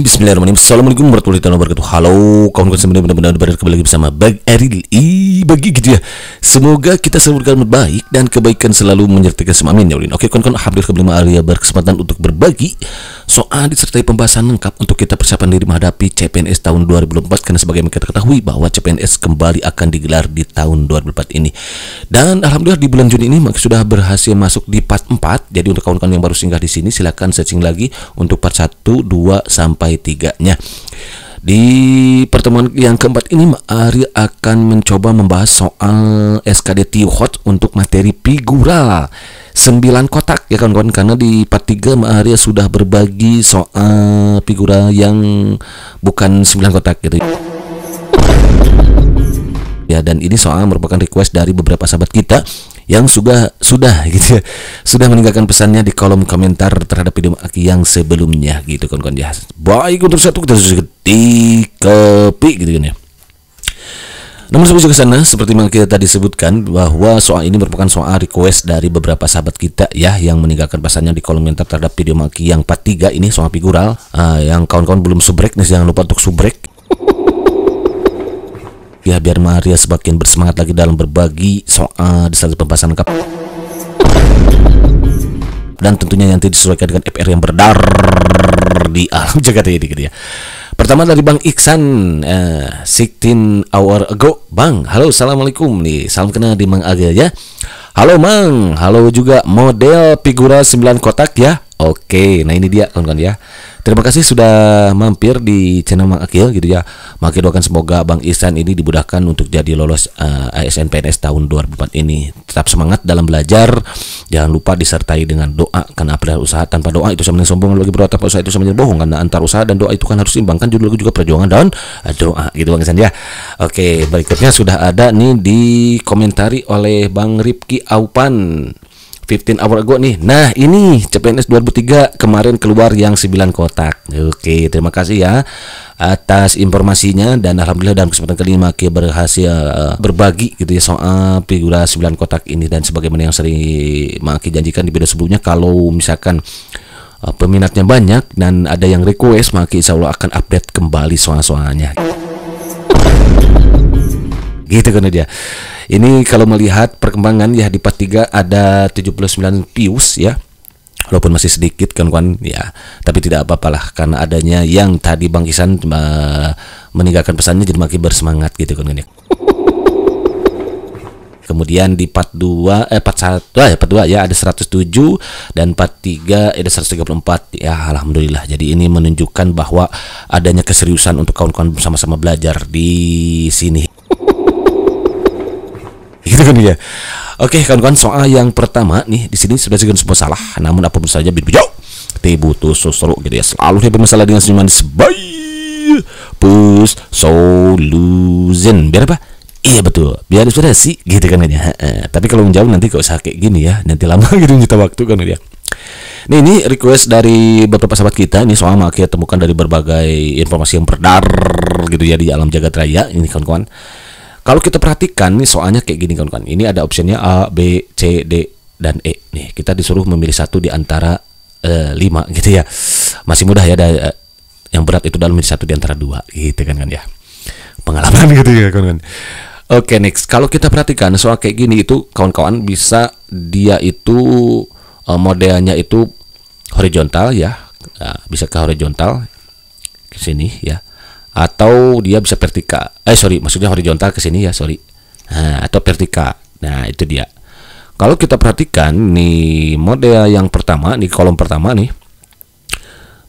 Bismillahirrahmanirrahim. Assalamualaikum warahmatullahi wabarakatuh. Halo kawan-kawan semua, benar-benar kembali lagi bersama Bang Eril. Bagi gitu ya. Semoga kita selalu berjalan baik dan kebaikan selalu menyertai semua, amin ya Allah. Oke kawan-kawan, alhamdulillah kembali Arya berkesempatan untuk berbagi soal disertai pembahasan lengkap untuk kita persiapan diri menghadapi CPNS tahun 2024, karena sebagaimana kita ketahui bahwa CPNS kembali akan digelar di tahun 2024 ini. Dan alhamdulillah di bulan Juni ini sudah berhasil masuk di part 4. Jadi untuk kawan-kawan yang baru singgah di sini silakan searching lagi untuk part 1, 2 sampai 3-nya. Di pertemuan yang keempat ini Ari akan mencoba membahas soal SKD Tihot untuk materi figural 9 kotak ya kawan-kawan, karena di part 3 Ari sudah berbagi soal figural yang bukan 9 kotak gitu ya. Dan ini soal merupakan request dari beberapa sahabat kita yang sudah gitu ya, sudah meninggalkan pesannya di kolom komentar terhadap video Aki yang sebelumnya gitu kawan-kawan ya. Baik, untuk satu kita sudah ketik gitu kan ya. Namun sebelum ke sana, seperti yang kita tadi sebutkan bahwa soal ini merupakan soal request dari beberapa sahabat kita ya, yang meninggalkan pesannya di kolom komentar terhadap video Aki yang part 3 ini soal figural. Yang kawan-kawan belum subrek nih, jangan lupa untuk subrek ya, biar Maria semakin bersemangat lagi dalam berbagi soal disertai pembahasan lengkap dan tentunya yang disesuaikan dengan FR yang berdar di alam jagat ini gitu ya. Pertama dari Bang Iksan, 16 hour ago. Bang, halo, assalamualaikum nih, salam kenal di Mang Agil ya. Halo Mang, halo juga, model figura 9 kotak ya. Oke, nah ini dia kawan-kawan ya. Terima kasih sudah mampir di channel Mang Akil gitu ya. Maka doakan semoga Bang Ihsan ini dimudahkan untuk jadi lolos ASN PNS tahun 2004 ini. Tetap semangat dalam belajar. Jangan lupa disertai dengan doa, karena apabila usaha tanpa doa itu sama dengan sombong, lagi berdoa tanpa usaha itu sama dengan bohong. Karena antara usaha dan doa itu kan harus seimbang, kan judul lagu juga perjuangan dan doa gitu Bang Ihsan ya. Oke, berikutnya sudah ada nih dikomentari oleh Bang Ripki Aupan, 15 hour ago nih. Nah ini CPNS 2003 kemarin keluar yang 9 kotak. Oke, terima kasih ya atas informasinya. Dan alhamdulillah dalam kesempatan kali ini Maki berhasil berbagi gitu ya soal figura 9 kotak ini. Dan sebagaimana yang sering Maki janjikan di video sebelumnya, kalau misalkan peminatnya banyak dan ada yang request, Maki insya Allah akan update kembali soal-soalnya gitu kan dia. Ini kalau melihat perkembangan ya, di part 3 ada 79 views ya, walaupun masih sedikit kawan-kawan ya, tapi tidak apa-apalah karena adanya yang tadi Bang Ihsan meninggalkan pesannya, jadi makin bersemangat gitu kan ya. Kemudian di part 2 part 1 part 2 ya ada 107 dan part 3 ada 134 ya, alhamdulillah. Jadi ini menunjukkan bahwa adanya keseriusan untuk kawan-kawan bersama-sama belajar di sini gitu kan ya. Oke kawan-kawan, soal yang pertama nih di sini sudah segala semua salah, namun apapun saja bidujau butuh sosro gitu ya, selalu ada masalah dengan senyuman sebaik pus solution biar apa? Iya betul, biar sudah sih gitu kan ya. Tapi kalau menjawab nanti kok usah kayak gini ya, nanti lama gitu nyita waktu kan ya. Nih ini request dari beberapa sahabat kita, ini soal Maki temukan dari berbagai informasi yang beredar gitu ya di alam jagat raya ini kawan-kawan. Kalau kita perhatikan nih soalnya kayak gini kawan-kawan. Ini ada opsinya A, B, C, D, dan E. Nih kita disuruh memilih satu di antara 5 gitu ya. Masih mudah ya, yang berat itu dalam memilih satu di antara 2 gitu kan ya. Pengalaman gitu ya kawan-kawan. Oke, next. Kalau kita perhatikan soal kayak gini itu kawan-kawan bisa dia itu modelnya itu horizontal ya. Nah, bisa ke horizontal ke sini ya. Atau dia bisa vertikal, maksudnya horizontal ke sini ya, nah, atau vertikal. Nah itu dia. Kalau kita perhatikan nih model yang pertama nih, kolom pertama nih,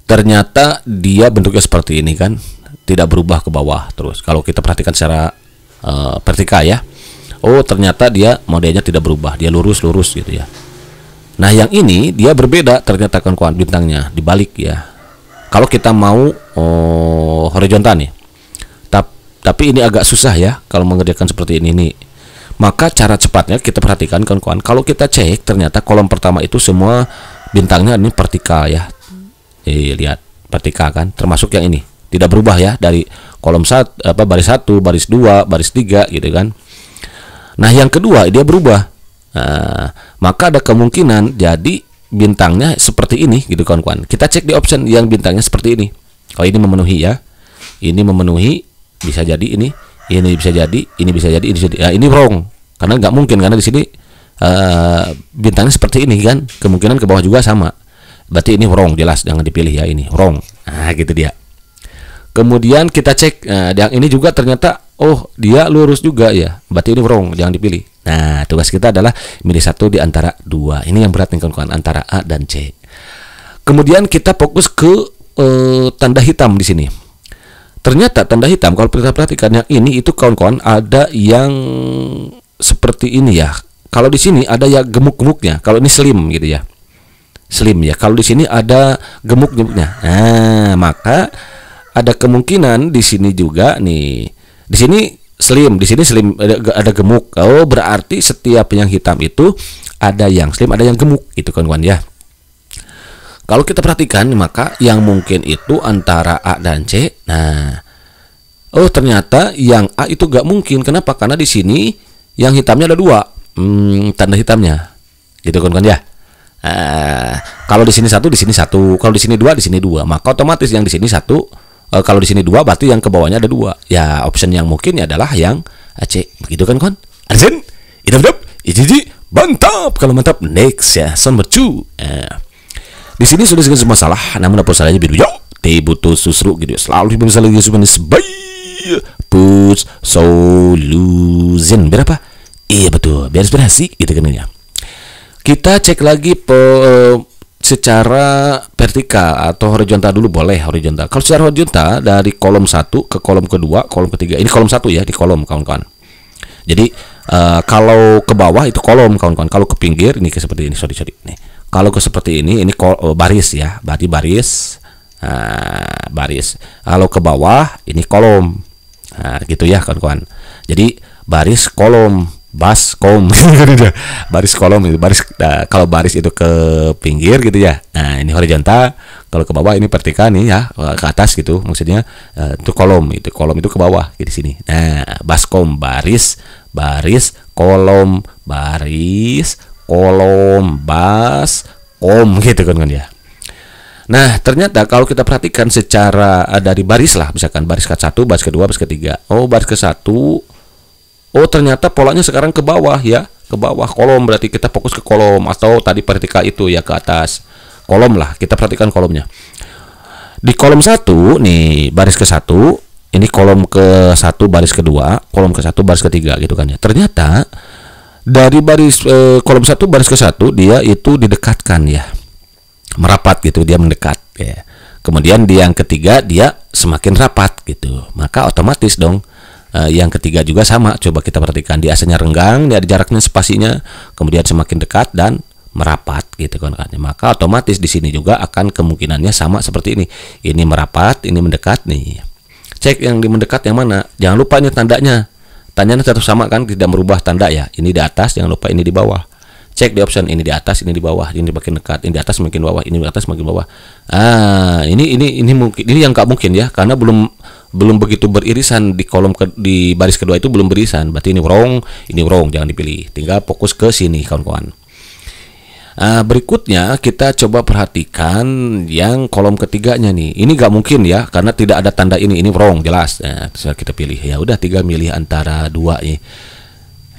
ternyata dia bentuknya seperti ini kan, tidak berubah ke bawah terus. Kalau kita perhatikan secara vertikal ya, oh ternyata dia modelnya tidak berubah, dia lurus-lurus gitu ya. Nah yang ini dia berbeda ternyata kawan-kawan, bintangnya dibalik ya. Kalau kita mau horizontal nih, tapi ini agak susah ya kalau mengerjakan seperti ini nih. Maka cara cepatnya kita perhatikan kawan-kawan, kalau kita cek ternyata kolom pertama itu semua bintangnya ini vertikal ya. Lihat vertikal kan, termasuk yang ini tidak berubah ya dari kolom baris 1, baris 2, baris 3 gitu kan. Nah yang kedua dia berubah. Maka ada kemungkinan jadi bintangnya seperti ini gitu kawan-kawan. Kita cek di option yang bintangnya seperti ini. Kalau ini memenuhi ya, ini memenuhi, bisa jadi ini bisa jadi, ini bisa jadi, ini bisa jadi. Ini wrong karena nggak mungkin, karena di sini bintangnya seperti ini kan, kemungkinan ke bawah juga sama. Berarti ini wrong, jelas jangan dipilih ya, ini wrong. Nah gitu dia. Kemudian kita cek, yang ini juga ternyata dia lurus juga ya, berarti ini wrong, jangan dipilih. Nah tugas kita adalah milih satu di antara dua. Ini yang berat nih kawan-kawan, antara A dan C. Kemudian kita fokus ke tanda hitam di sini. Ternyata tanda hitam kalau kita perhatikan yang ini itu kawan-kawan ada yang seperti ini ya. Kalau di sini ada ya gemuk-gemuknya. Kalau ini slim gitu ya. Slim ya. Kalau di sini ada gemuk-gemuknya. Nah, maka ada kemungkinan di sini juga nih. Di sini slim, di sini slim, ada gemuk. Oh, berarti setiap yang hitam itu ada yang slim, ada yang gemuk, itu kawan-kawan ya. Kalau kita perhatikan, maka yang mungkin itu antara A dan C. Nah, ternyata yang A itu gak mungkin. Kenapa? Karena di sini yang hitamnya ada dua, tanda hitamnya, gitu kawan-kawan ya. Kalau di sini satu, di sini satu. Kalau di sini dua, di sini dua. Maka otomatis yang di sini satu. Kalau di sini dua, berarti yang ke bawahnya ada dua. Ya, option yang mungkin adalah yang C. Begitu kan, kawan? Adzen, idap-idap, iji, mantap. Kalau mantap, next ya, number 2. Di sini sudah segala masalah, namun apa salahnya biru jauh. Butuh susru gitu. Selalu bisa lagi sebenarnya sebaik push solution. Berapa? Iya betul, biar inspirasi gitu kan ya. Kita cek lagi secara vertikal atau horizontal dulu, boleh horizontal. Kalau secara horizontal dari kolom 1 ke kolom kedua, kolom ketiga. Ini kolom 1 ya, di kolom kawan-kawan. Jadi kalau ke bawah itu kolom kawan-kawan. Kalau ke pinggir ini seperti ini, sorry nih. Kalau ke seperti ini baris ya, berarti baris. Baris. Kalau ke bawah ini kolom. Gitu ya kawan-kawan. Jadi baris kolom, baskom. Baris kolom itu baris. Kalau baris itu ke pinggir gitu ya. Nah, ini horizontal. Kalau ke bawah ini vertikal nih ya, ke atas gitu. Maksudnya itu kolom, itu kolom itu ke bawah di sini. Nah, baskom, baris, baris, kolom, baris, kolom, bas, kom gitu kan ya. Nah, ternyata kalau kita perhatikan secara dari baris lah, misalkan baris ke-1, baris ke-2, baris ke-3. Baris ke-1. Ternyata polanya sekarang ke bawah ya, ke bawah kolom, berarti kita fokus ke kolom, atau tadi vertikal itu ya ke atas. Kolom lah, kita perhatikan kolomnya. Di kolom 1 nih, baris ke-1, ini kolom ke-1 baris ke-2, kolom ke-1 baris ke-3 gitu kan ya. Ternyata dari baris kolom 1 baris ke-1 dia itu didekatkan ya, merapat gitu, dia mendekat ya. Kemudian di yang ketiga dia semakin rapat gitu, maka otomatis dong yang ketiga juga sama. Coba kita perhatikan, dia asalnya renggang, dia ada jaraknya, spasinya, kemudian semakin dekat dan merapat gitu kan. Maka otomatis di sini juga akan kemungkinannya sama seperti ini. Ini merapat, ini mendekat nih. Cek yang di mendekat yang mana, jangan lupa ini tandanya. Tandanya tetap sama kan, tidak merubah tanda ya. Ini di atas, jangan lupa ini di bawah. Cek di option, ini di atas, ini di bawah, ini makin dekat, ini di atas makin bawah, ini di atas makin bawah. Ini mungkin, ini yang nggak mungkin ya, karena belum begitu beririsan di kolom di baris kedua itu belum beririsan. Berarti ini wrong, jangan dipilih. Tinggal fokus ke sini kawan-kawan. Berikutnya kita coba perhatikan yang kolom ketiganya nih. Ini nggak mungkin ya, karena tidak ada tanda ini wrong jelas. Kita pilih ya udah, tinggal milih antara dua nih,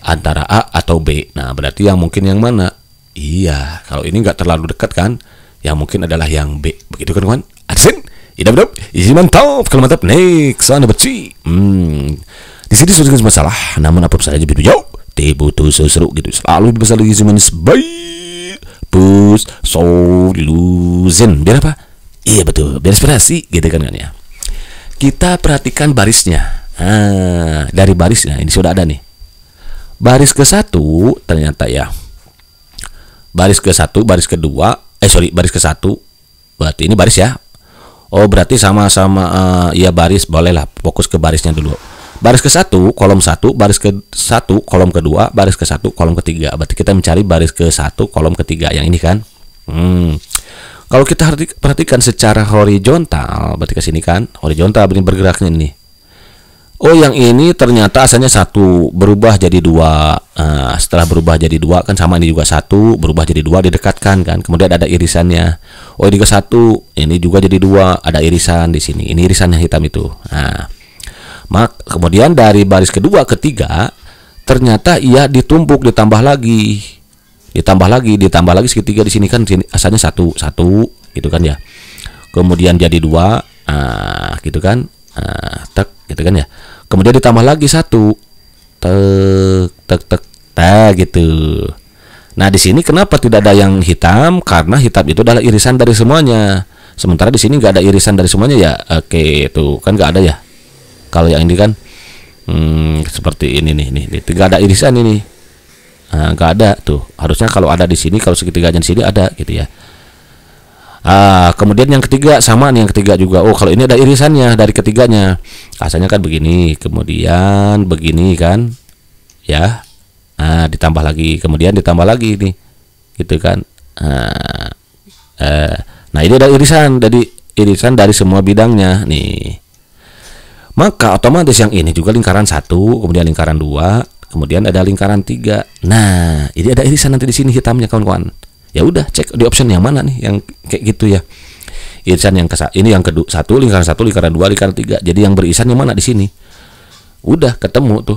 antara A atau B. Nah berarti yang mungkin yang mana? Iya, kalau ini nggak terlalu dekat kan, yang mungkin adalah yang B. Begitu kan kawan? Adsen, idap, isi mantap. Kalau mantap, next on C. Di sini sudah masalah, namun apa saja video jauh. Butuh seru gitu. Selalu bisa lagi manis baik. Push solution. Biar apa? Iya betul, biar inspirasi gitu kan ya. Kita perhatikan barisnya. Dari barisnya ini sudah ada nih. Baris ke-1 ternyata ya. Baris ke-1, baris kedua, baris ke-1. Berarti ini baris ya. Berarti sama-sama ya baris, bolehlah fokus ke barisnya dulu. Baris ke-1 kolom 1, baris ke-1 kolom kedua, baris ke-1 kolom ketiga. Berarti kita mencari baris ke-1 kolom ketiga yang ini kan. Kalau kita perhatikan secara horizontal, berarti ke sini kan, horizontal ini bergeraknya ini. Oh, yang ini ternyata asalnya satu berubah jadi dua. Setelah berubah jadi dua kan sama, ini juga satu berubah jadi dua, didekatkan kan. Kemudian ada irisannya. Oh, ini juga satu, ini juga jadi dua, ada irisan di sini. Ini irisan yang hitam itu. Nah, kemudian dari baris kedua ketiga ternyata ia ditumpuk, ditambah lagi segitiga di sini kan. Sini asalnya satu gitu kan ya. Kemudian jadi dua, gitu kan. Tek gitu kan ya. Kemudian ditambah lagi satu, tek gitu. Nah, di sini kenapa tidak ada yang hitam? Karena hitam itu adalah irisan dari semuanya. Sementara di sini nggak ada irisan dari semuanya ya. Oke, itu kan nggak ada ya. Kalau yang ini kan seperti ini nih, nggak ada irisan ini. Nggak ada tuh. Harusnya kalau ada di sini, kalau segitiganya di sini ada gitu ya. Kemudian yang ketiga sama nih, yang ketiga juga. Oh, kalau ini ada irisannya dari ketiganya. Asalnya kan begini, kemudian begini kan, ya. Ditambah lagi, kemudian ditambah lagi nih, gitu kan. Nah, ini ada irisan, dari semua bidangnya nih. Maka otomatis yang ini juga lingkaran 1, kemudian lingkaran 2, kemudian ada lingkaran 3. Nah, ini ada irisan nanti di sini hitamnya, kawan-kawan. Ya udah, cek di option yang mana nih yang kayak gitu ya. Irisan yang ini yang kedua, lingkaran 1, lingkaran 2, lingkaran 3. Jadi yang beririsan yang mana di sini? Udah ketemu tuh.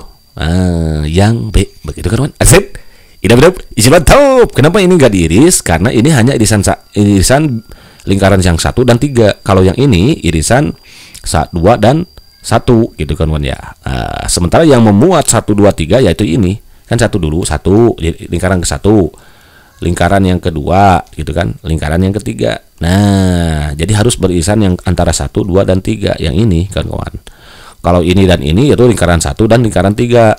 Yang B, begitu kan? Asik. Ini benar, isi mantap. Kenapa ini enggak diiris? Karena ini hanya irisan lingkaran yang 1 dan 3. Kalau yang ini irisan 2 dan 1 gitu kan ya. Sementara yang memuat 1 2 3 yaitu ini. Kan 1 dulu, 1 lingkaran ke 1. Lingkaran yang kedua gitu kan, lingkaran yang ketiga. Nah, jadi harus beririsan yang antara 1, 2 dan 3 yang ini kan kawan. Kalau ini dan ini itu lingkaran 1 dan lingkaran 3.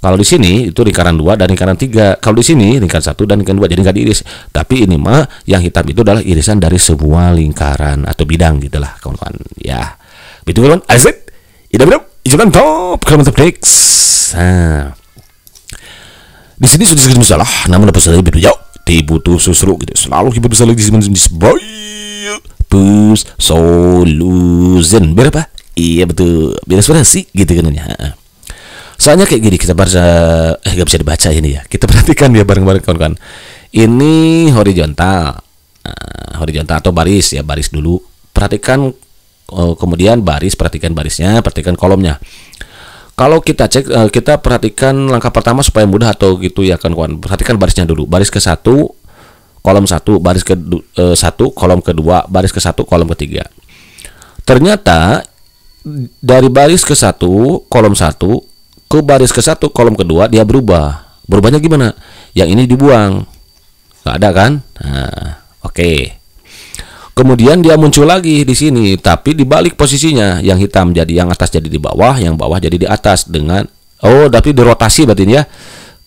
Kalau di sini itu lingkaran 2 dan lingkaran 3. Kalau di sini lingkaran 1 dan lingkaran 2, jadi nggak diiris. Tapi ini mah yang hitam itu adalah irisan dari semua lingkaran atau bidang gitulah kawan-kawan. Ya. Betul kan? Asik. Tidak benar. Izinkan top. Kalau mantap next. Nah, di sini sudah sedikit masalah, namun dapat saya berjauh dibutuh susru gitu. Selalu hidup bisa lagi di sebuah bus solution berapa? Iya betul, biar suara sih gitu kan ya. Soalnya kayak gini, kita baca nggak bisa dibaca ini ya. Kita perhatikan ya bareng-bareng kawan-kawan. Ini horizontal, horizontal atau baris ya, baris dulu. Perhatikan kemudian baris, perhatikan barisnya, perhatikan kolomnya. Kalau kita cek, kita perhatikan langkah pertama supaya mudah atau gitu ya kan kawan. Perhatikan barisnya dulu. Baris ke-1, kolom 1, baris ke-1, kolom kedua, baris ke-1, kolom ketiga. Ternyata dari baris ke-1, kolom 1 ke baris ke-1, kolom kedua dia berubah. Berubahnya gimana? Yang ini dibuang. Nggak ada kan? Nah, oke. Kemudian dia muncul lagi di sini, tapi dibalik posisinya, yang hitam jadi yang atas jadi di bawah, yang bawah jadi di atas dengan tapi dirotasi berarti ya,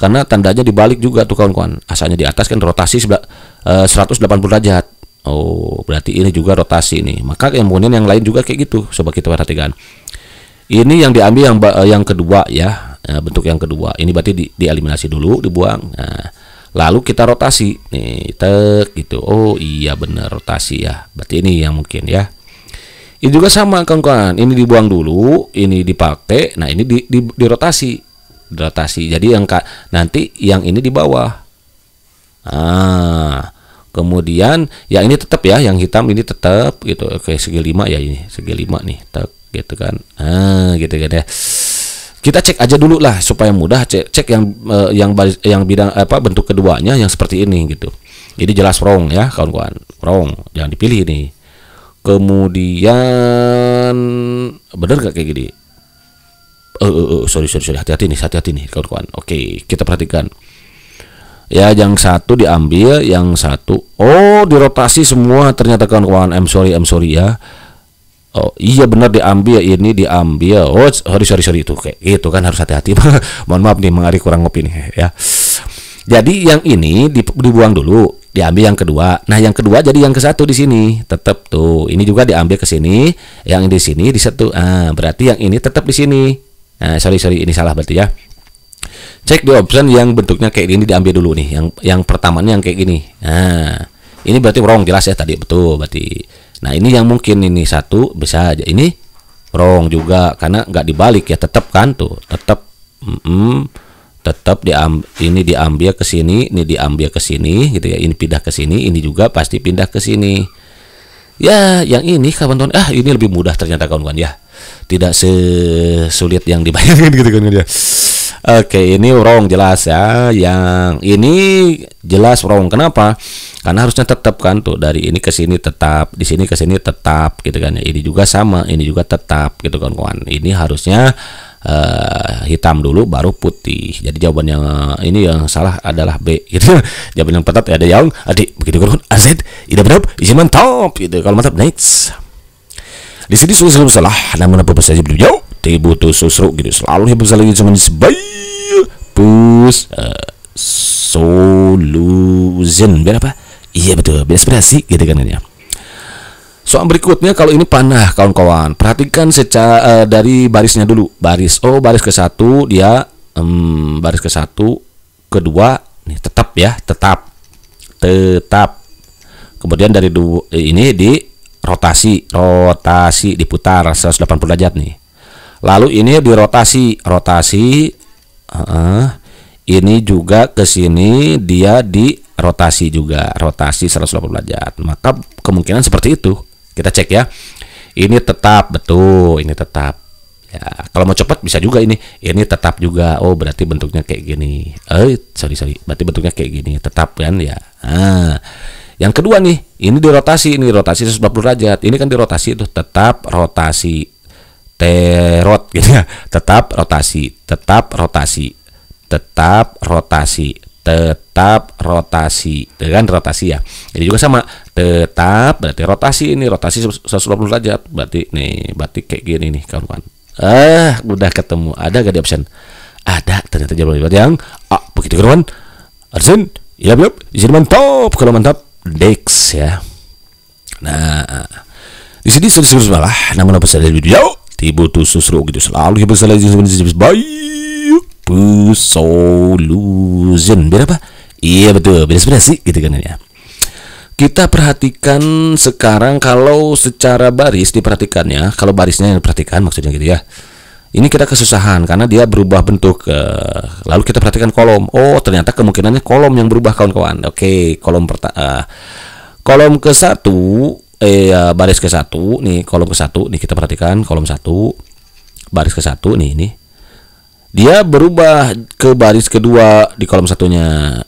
karena tandanya dibalik juga tuh kawan-kawan. Asalnya di atas kan rotasi 180 derajat. Oh, berarti ini juga rotasi nih. Maka kemudian yang lain juga kayak gitu. Coba kita perhatikan. Ini yang diambil yang kedua ya, bentuk yang kedua. Ini berarti dieliminasi dulu, dibuang. Nah, lalu kita rotasi nih, gitu. Oh iya benar, rotasi ya. Berarti ini yang mungkin ya. Ini juga sama kawan-kawan. Ini dibuang dulu, ini dipakai. Nah ini dirotasi, Jadi yang nanti yang ini di bawah. Kemudian yang ini tetap ya, yang hitam ini tetap gitu. Oke, segi 5 ya ini, segi 5 nih, gitu kan. Gitu kan ya. Kita cek aja dulu lah supaya mudah, cek yang bidang bentuk keduanya yang seperti ini gitu. Jadi jelas wrong ya kawan-kawan, wrong, jangan dipilih nih. Kemudian bener gak kayak gini? Sorry, hati-hati nih kawan-kawan. Oke, kita perhatikan. Ya, yang satu diambil, yang satu dirotasi semua ternyata kawan-kawan. I'm sorry ya. Oh iya benar, diambil, ini diambil. Oh sorry itu kayak gitu kan, harus hati-hati. Mohon maaf nih, Mengari kurang ngopi nih ya. Jadi yang ini dibuang dulu, diambil yang kedua. Nah yang kedua jadi yang ke-1 di sini tetap tuh. Ini juga diambil ke sini, yang di sini di satu. Berarti yang ini tetap di sini. Sorry ini salah berarti ya. Cek di option yang bentuknya kayak gini, diambil dulu nih. Yang pertamanya yang kayak gini. Nah ini berarti wrong, jelas ya tadi, betul berarti. Nah ini yang mungkin ini 1 bisa aja, ini wrong juga karena nggak dibalik ya, tetap kan tuh, tetap tetap ini diambil ke sini, ini diambil ke sini gitu ya, ini pindah ke sini, ini juga pasti pindah ke sini. Ya, yang ini kawan-kawan, ini lebih mudah ternyata kawan-kawan ya. Tidak sesulit yang dibayangkan gitu kan ya. Oke, ini wrong jelas ya. Yang ini jelas wrong. Kenapa? Karena harusnya tetap kan tuh, dari ini ke sini tetap, di sini ke sini tetap gitu kan ya. Ini juga sama, ini juga tetap gitu kawan-kawan. Ini harusnya hitam dulu baru putih. Jadi jawaban yang ini yang salah adalah B gitu. Jawaban yang tepat ada yang adik begitu kan. AZ tidak benar, isi mantap gitu. Kalau mantap next. Di sini selalu salah, namun apa saja belum jauh. Butuh susru gitu. Selalu yang besar lagi cuma sebaik pus solution. Biar apa? Iya betul, inspirasi gitu kan ya. Soal berikutnya kalau ini panah kawan-kawan. Perhatikan secara dari barisnya dulu. Baris ke satu dia baris ke satu, kedua nih tetap ya, tetap. Kemudian dari dua ini di rotasi diputar 180 derajat nih. Lalu ini dirotasi, ini juga ke sini dia dirotasi juga, rotasi 180 derajat. Maka kemungkinan seperti itu. Kita cek ya. Ini tetap betul, ini tetap. Ya, kalau mau cepat bisa juga ini tetap juga. Oh, berarti bentuknya kayak gini. Sorry. Berarti bentuknya kayak gini, tetap kan ya. Yang kedua nih, ini dirotasi 180 derajat. Ini kan dirotasi itu tetap rotasi. Terot gitu ya. Tetap rotasi dengan rotasi ya. Jadi juga sama, tetap berarti rotasi 180 derajat. Berarti kayak gini nih kawan-kawan. Udah ketemu. Ada gak di option? Ada, ternyata jawaban yang begitu kawan. Arsen, ya belum. Izin mantap. Kalau mantap, next ya. Nah, di sini sudah salah. Namun apa saja video dibutuh susru gitu. Selalu yang besar lagi baik solution. Biar apa? Iya betul, inspirasi gitu kan ya. Kita perhatikan sekarang kalau secara baris diperhatikannya, kalau barisnya yang diperhatikan maksudnya gitu ya. Ini kita kesusahan karena dia berubah bentuk. Lalu kita perhatikan kolom. Oh, ternyata kemungkinannya kolom yang berubah kawan-kawan. Oke, kolom ke satu, baris ke satu nih, kolom ke satu nih, kita perhatikan kolom satu, baris ke satu nih, ini dia berubah ke baris kedua di kolom satunya,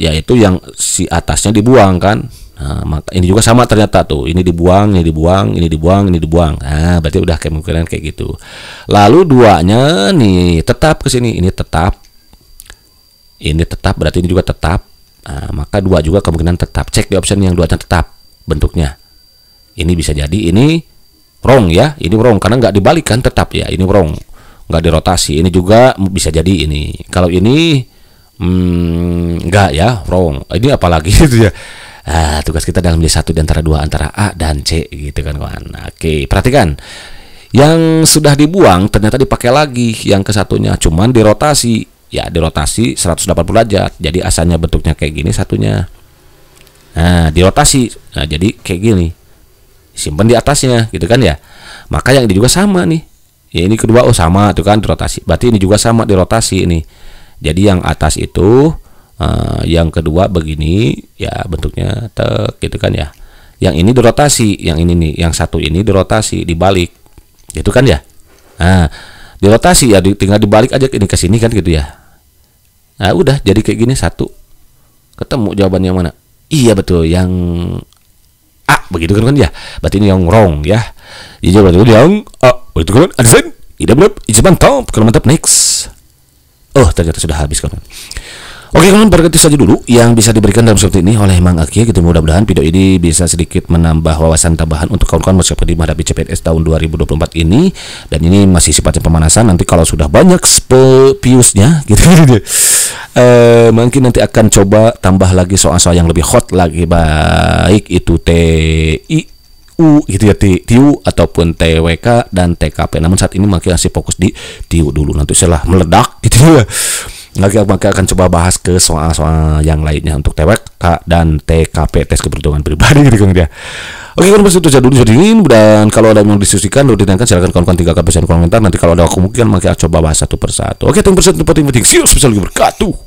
yaitu yang si atasnya dibuang kan. Maka ini juga sama ternyata tuh, ini dibuang. Berarti udah kemungkinan kayak gitu. Lalu duanya nih tetap ke sini, ini tetap berarti ini juga tetap. Maka dua juga kemungkinan tetap. Cek di option yang duanya tetap bentuknya. Ini bisa jadi ini wrong ya, ini wrong karena nggak dibalik kan, tetap ya, ini wrong, nggak dirotasi. Ini juga bisa jadi ini. Kalau ini nggak ya, wrong. Ini apalagi itu ya. Tugas kita dalam satu di antara dua, antara A dan C gitu kan kawan. Oke, perhatikan. Yang sudah dibuang ternyata dipakai lagi yang ke satunya, cuman dirotasi. Ya, dirotasi 180 derajat. Jadi asalnya bentuknya kayak gini satunya. Nah, dirotasi. Nah, jadi kayak gini. Simpan di atasnya gitu kan ya. Maka yang ini juga sama nih. Ya, ini kedua sama tuh kan dirotasi. Berarti ini juga sama dirotasi ini. Jadi yang atas itu yang kedua begini ya bentuknya gitu kan ya. Yang ini dirotasi, yang ini nih, yang satu ini dirotasi, dibalik. Gitu kan ya. Nah, dirotasi ya tinggal dibalik aja ini ke sini kan gitu ya. Nah, udah jadi kayak gini satu. Ketemu jawabannya yang mana? Iya betul, yang A begitu kan ya. Berarti ini yang wrong ya. Jadi jawaban itu yang A. Begitu kan? Adsen, tidak benar. Izin mantap. Kalau mantap next. Oh, ternyata sudah habis kan. Oke kawan, berarti saja dulu yang bisa diberikan dalam seperti ini oleh Mang Aki. Gitu, mudah-mudahan video ini bisa sedikit menambah wawasan tambahan untuk kawan-kawan meskipun menghadapi CPNS tahun 2024 ini. Dan ini masih sifatnya pemanasan. Nanti kalau sudah banyak viewsnya gitu, mungkin nanti akan coba tambah lagi soal-soal yang lebih hot lagi, baik itu TIU gitu ya, TIU ataupun TWK dan TKP. Namun saat ini masih fokus di TIU dulu. Nanti setelah meledak gitu ya, Maka akan coba bahas ke soal-soal yang lainnya untuk TWK dan TKP, tes keberuntungan pribadi gitu kan dia. Oke, kalau masih itu jadi ini, dan kalau ada yang diskusikan atau ditanyakan silakan kawan-kawan tinggalkan pesan komentar. Nanti kalau ada kemungkinan maka coba bahas satu persatu. Oke, thank you for watching. See you. Assalamualaikum warahmatullahi wabarakatuh.